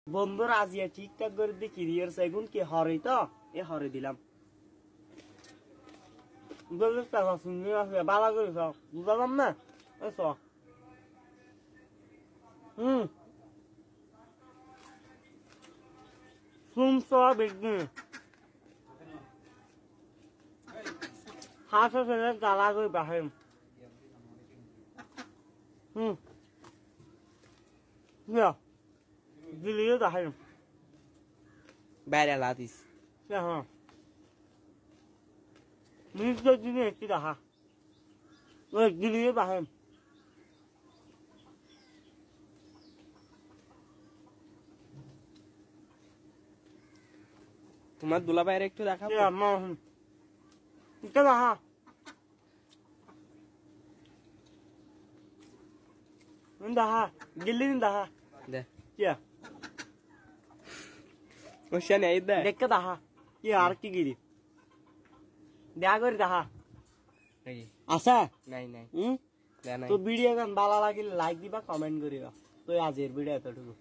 বন্ধুরা আজিয়া ঠিকঠাক করে দিয়ে ক্লিয়ার সেগুন কি হরে তো এ হরে দিলাম বলে টাকা শুনে আসবে বালা করে সব বুঝলাম না এসো শুনছো বেগনি হাসা ফেলে জ্বালা করে বাহেম দিলিও বাহেম বাইরে লাদিস হ্যাঁ মিনিটের দিনে একটি দেখা ওই দিলিও বাহেম তোমার দুলাভাইয়ের একটু দেখাবো এটা দেখা দেখা দিল্লি দেখা দে কি ওশানে এই দে দেখে দেখা কি আর কি গিরি দেখা করে দেখা আচ্ছা নাই নাই তো ভিডিও গান ভালো লাগিলে লাইক দিবা কমেন্ট করিবা তো আজের ভিডিও এতটুকু